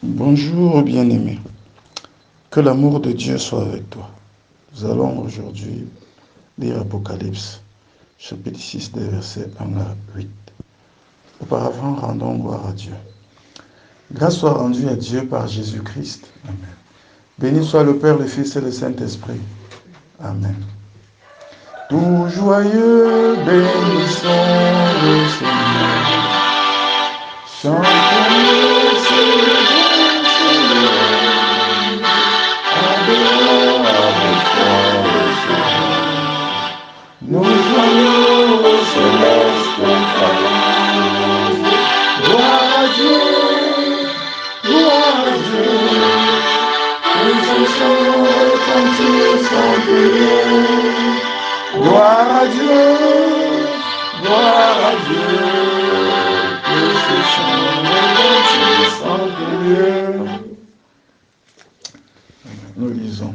Bonjour bien-aimé, que l'amour de Dieu soit avec toi. Nous allons aujourd'hui lire Apocalypse, chapitre 6, des versets 1 à 8. Auparavant, rendons gloire à Dieu. Grâce soit rendue à Dieu par Jésus-Christ. Amen. Béni soit le Père, le Fils et le Saint-Esprit. Amen. Tout joyeux, bénissons le Seigneur. Chantons-le, célébrons, célébrons. Adorons avec foi le Seigneur. Nous joignons au céleste pharaon. Gloire à Dieu, gloire à Dieu. Que ce chant retentit sans prière. Gloire à Dieu, gloire à Dieu. Que ce chant retentit sans prière. Nous lisons.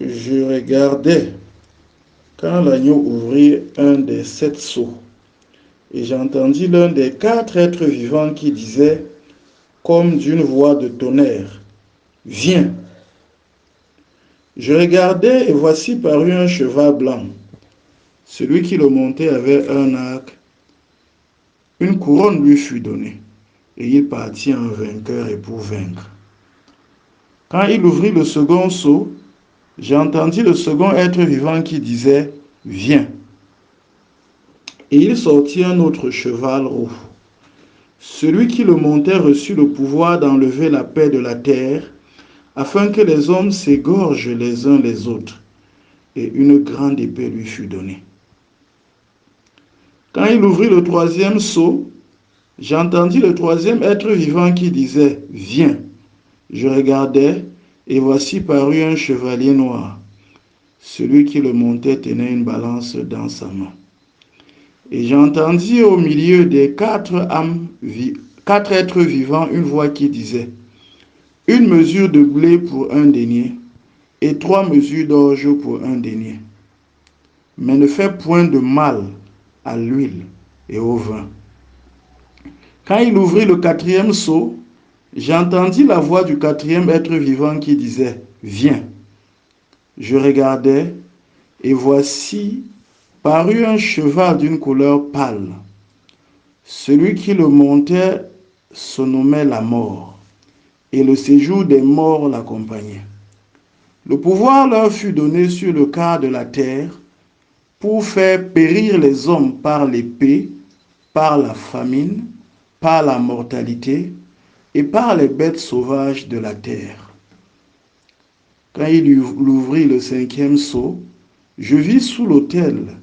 Je regardais quand l'agneau ouvrit un des 7 sceaux, et j'entendis l'un des 4 êtres vivants qui disait, comme d'une voix de tonnerre, « Viens !» Je regardai, et voici parut un cheval blanc. Celui qui le montait avait un arc. Une couronne lui fut donnée, et il partit en vainqueur et pour vaincre. Quand il ouvrit le second sceau, j'entendis le second être vivant qui disait, « Viens !» Et il sortit un autre cheval roux. Celui qui le montait reçut le pouvoir d'enlever la paix de la terre, afin que les hommes s'égorgent les uns les autres, et une grande épée lui fut donnée. Quand il ouvrit le troisième sceau, j'entendis le troisième être vivant qui disait, « Viens !» Je regardai, et voici parut un chevalier noir. Celui qui le montait tenait une balance dans sa main. Et j'entendis au milieu des 4 êtres vivants une voix qui disait, « Une mesure de blé pour un denier, et 3 mesures d'orge pour un denier. Mais ne fais point de mal à l'huile et au vin. » Quand il ouvrit le 4e sceau, j'entendis la voix du 4e être vivant qui disait, « Viens !» Je regardai, et voici parut un cheval d'une couleur pâle. Celui qui le montait se nommait la mort, et le séjour des morts l'accompagnait. Le pouvoir leur fut donné sur le quart de la terre pour faire périr les hommes par l'épée, par la famine, par la mortalité et par les bêtes sauvages de la terre. Quand il ouvrit le 5e sceau, je vis sous l'autel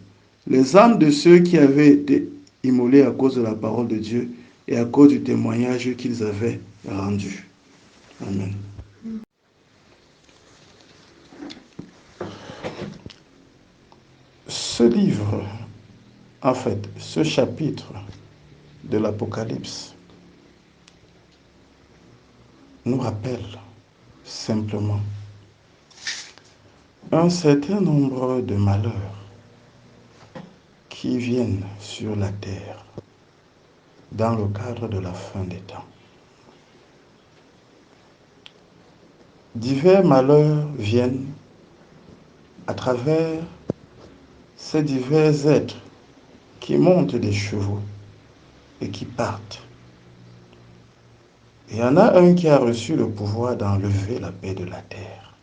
les âmes de ceux qui avaient été immolés à cause de la parole de Dieu et à cause du témoignage qu'ils avaient rendu. Amen. Ce livre, en fait, ce chapitre de l'Apocalypse nous rappelle simplement un certain nombre de malheurs qui viennent sur la terre dans le cadre de la fin des temps. Divers malheurs viennent à travers ces divers êtres qui montent des chevaux et qui partent. Il y en a un qui a reçu le pouvoir d'enlever la paix de la terre.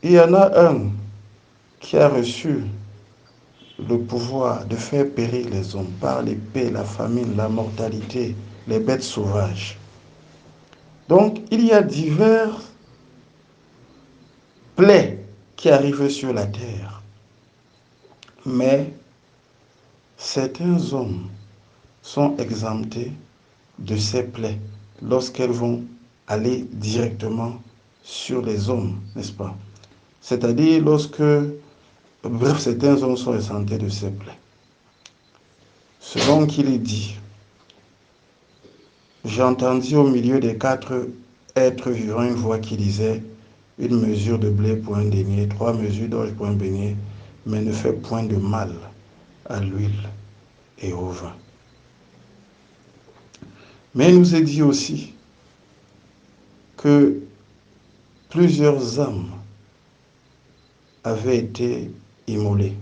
Il y en a un qui a reçu le pouvoir de faire périr les hommes par l'épée, la famine, la mortalité, les bêtes sauvages. Donc, il y a divers plaies qui arrivent sur la terre. Mais certains hommes sont exemptés de ces plaies lorsqu'elles vont aller directement sur les hommes, n'est-ce pas? C'est-à-dire certains hommes sont exemptés de ces plaies. Selon qu'il est dit, j'entendis au milieu des 4 êtres vivants une voix qui disait, une mesure de blé pour un denier, 3 mesures d'orge pour un denier, mais ne fais point de mal à l'huile et au vin. Mais il nous est dit aussi que plusieurs âmes avaient été immolées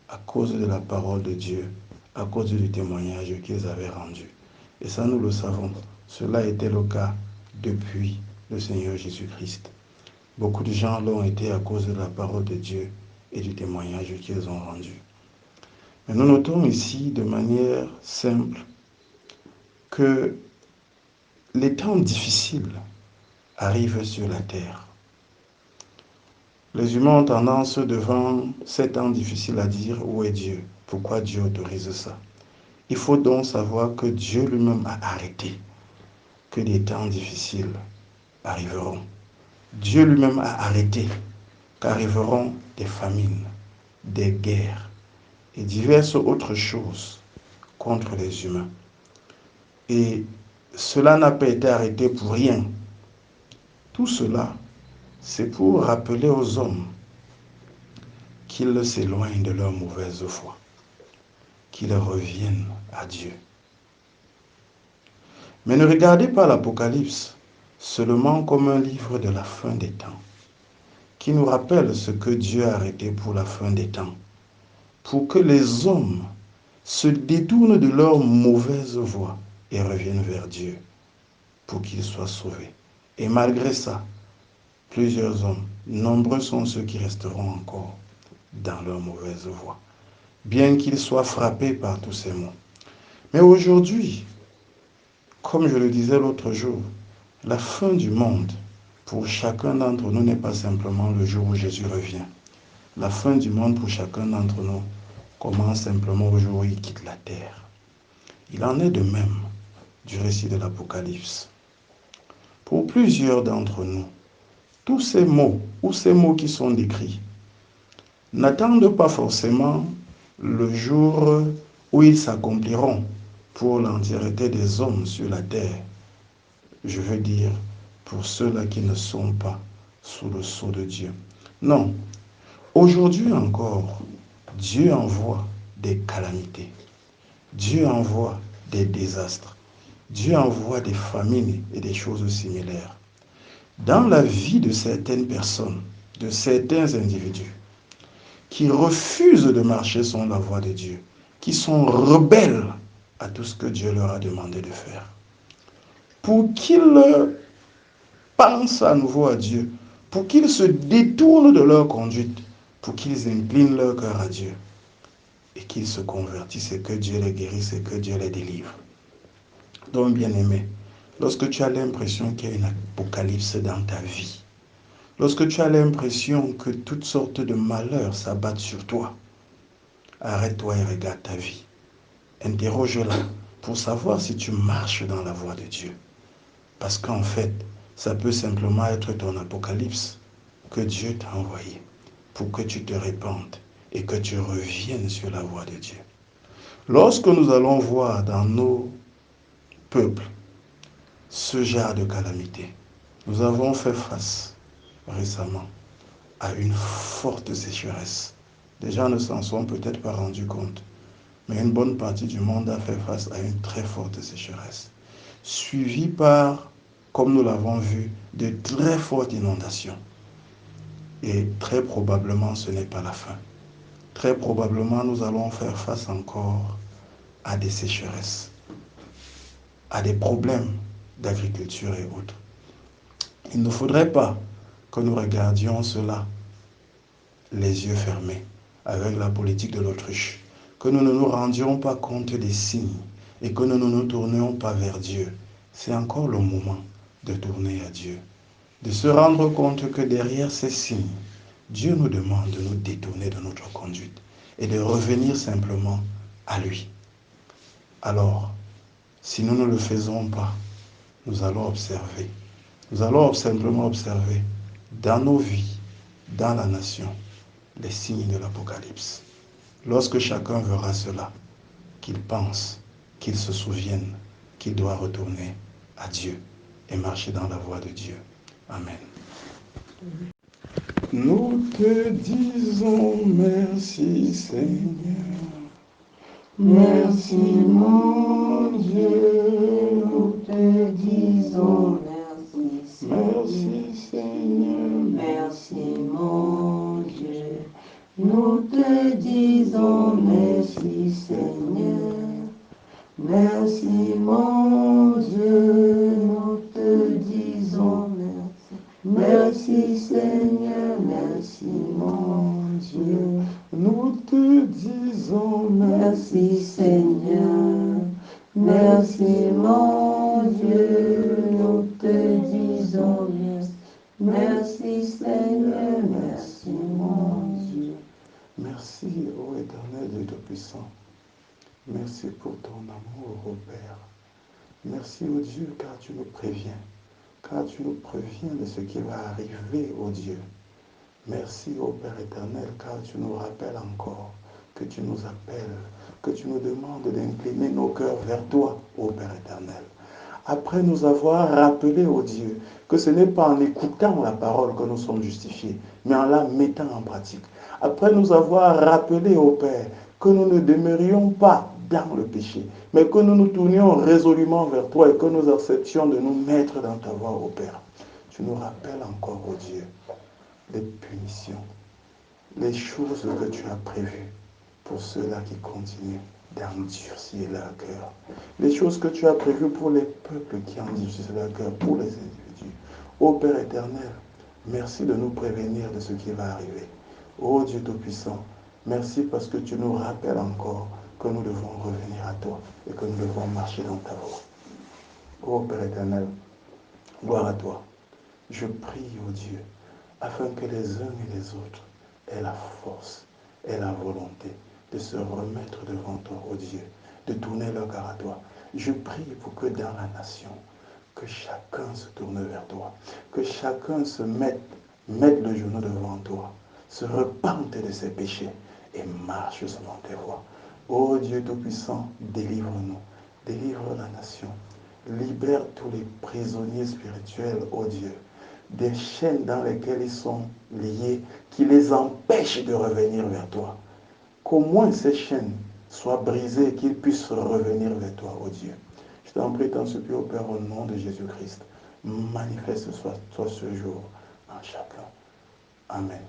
à cause de la parole de Dieu, à cause du témoignage qu'ils avaient rendu. Et ça, nous le savons. Cela était le cas depuis le Seigneur Jésus-Christ. Beaucoup de gens l'ont été à cause de la parole de Dieu et du témoignage qu'ils ont rendu. Mais nous notons ici de manière simple que les temps difficiles arrivent sur la terre. Les humains ont tendance devant ces temps difficiles à dire où est Dieu? Pourquoi Dieu autorise ça? Il faut donc savoir que Dieu lui-même a arrêté que des temps difficiles arriveront. Dieu lui-même a arrêté qu'arriveront des famines, des guerres et diverses autres choses contre les humains. Et cela n'a pas été arrêté pour rien. Tout cela, c'est pour rappeler aux hommes qu'ils s'éloignent de leur mauvaise foi, qu'ils reviennent à Dieu. Mais ne regardez pas l'Apocalypse seulement comme un livre de la fin des temps, qui nous rappelle ce que Dieu a arrêté pour la fin des temps, pour que les hommes se détournent de leur mauvaise voie et reviennent vers Dieu, pour qu'ils soient sauvés. Et malgré ça, plusieurs hommes, nombreux sont ceux qui resteront encore dans leur mauvaise voie, bien qu'ils soient frappés par tous ces maux. Mais aujourd'hui, comme je le disais l'autre jour, la fin du monde, pour chacun d'entre nous, n'est pas simplement le jour où Jésus revient. La fin du monde pour chacun d'entre nous commence simplement au jour où il quitte la terre. Il en est de même du récit de l'Apocalypse. Pour plusieurs d'entre nous, tous ces mots ou ces mots qui sont décrits n'attendent pas forcément le jour où ils s'accompliront pour l'entièreté des hommes sur la terre. Je veux dire, pour ceux-là qui ne sont pas sous le sceau de Dieu. Non, aujourd'hui encore, Dieu envoie des calamités. Dieu envoie des désastres. Dieu envoie des famines et des choses similaires. Dans la vie de certaines personnes, de certains individus, qui refusent de marcher sur la voie de Dieu, qui sont rebelles à tout ce que Dieu leur a demandé de faire, pour qu'ils pensent à nouveau à Dieu, pour qu'ils se détournent de leur conduite, pour qu'ils inclinent leur cœur à Dieu et qu'ils se convertissent et que Dieu les guérisse et que Dieu les délivre. Donc, bien-aimé, lorsque tu as l'impression qu'il y a une apocalypse dans ta vie, lorsque tu as l'impression que toutes sortes de malheurs s'abattent sur toi, arrête-toi et regarde ta vie. Interroge-la pour savoir si tu marches dans la voie de Dieu. Parce qu'en fait, ça peut simplement être ton apocalypse que Dieu t'a envoyé pour que tu te répandes et que tu reviennes sur la voie de Dieu. Lorsque nous allons voir dans nos peuples ce genre de calamité, nous avons fait face récemment à une forte sécheresse. Les gens ne s'en sont peut-être pas rendus compte, mais une bonne partie du monde a fait face à une très forte sécheresse, suivie par, comme nous l'avons vu, de très fortes inondations. Et très probablement, ce n'est pas la fin. Très probablement, nous allons faire face encore à des sécheresses, à des problèmes d'agriculture et autres. Il ne faudrait pas que nous regardions cela les yeux fermés avec la politique de l'autruche, que nous ne nous rendions pas compte des signes et que nous ne nous tournions pas vers Dieu. C'est encore le moment de tourner à Dieu, de se rendre compte que derrière ces signes, Dieu nous demande de nous détourner de notre conduite et de revenir simplement à lui. Alors, si nous ne le faisons pas, nous allons observer. Nous allons simplement observer dans nos vies, dans la nation, les signes de l'Apocalypse. Lorsque chacun verra cela, qu'il pense, qu'il se souvienne qu'il doit retourner à Dieu et marcher dans la voie de Dieu. Amen. Nous te disons merci Seigneur. Merci mon Dieu. Nous te disons merci Seigneur. Merci Seigneur. Merci mon Dieu. Nous te disons merci Seigneur. Merci mon Dieu. Nous te disons merci. Merci Seigneur. Merci mon Dieu. Nous te disons Merci Seigneur. Merci mon Dieu. Nous te disons merci. Merci Seigneur. Merci mon Dieu. Merci, ô éternel Dieu Tout-Puissant. Merci pour ton amour, ô Père. Merci, ô Dieu, car tu nous préviens. Car tu nous préviens de ce qui va arriver, ô Dieu. Merci, ô Père éternel, car tu nous rappelles encore que tu nous appelles, que tu nous demandes d'incliner nos cœurs vers toi, ô Père éternel. Après nous avoir rappelé, ô Dieu, que ce n'est pas en écoutant la parole que nous sommes justifiés, mais en la mettant en pratique. Après nous avoir rappelé, ô Père, que nous ne demeurions pas dans le péché, mais que nous nous tournions résolument vers toi et que nous acceptions de nous mettre dans ta voie, ô Père. Tu nous rappelles encore, ô Dieu, les punitions, les choses que tu as prévues pour ceux-là qui continuent d'endurcir leur cœur. Les choses que tu as prévues pour les peuples qui endurcissent leur cœur, pour les individus. Ô Père éternel, merci de nous prévenir de ce qui va arriver. Ô Dieu Tout-Puissant, merci parce que tu nous rappelles encore que nous devons revenir à toi et que nous devons marcher dans ta voie. Ô Père éternel, gloire à toi. Je prie, ô Dieu, afin que les uns et les autres aient la force et la volonté de se remettre devant toi, ô Dieu, de tourner leur cœur à toi. Je prie pour que dans la nation, que chacun se tourne vers toi, que chacun se mette le genou devant toi, se repente de ses péchés et marche selon tes voies. Ô Dieu Tout-Puissant, délivre-nous, délivre la nation, libère tous les prisonniers spirituels, ô Dieu, des chaînes dans lesquelles ils sont liés, qui les empêchent de revenir vers toi. Qu'au moins ces chaînes soient brisées et qu'ils puissent revenir vers toi, ô Dieu. Je t'en prie, t'en supplie, ô Père, au nom de Jésus-Christ. Manifeste-toi ce jour en chacun. Amen.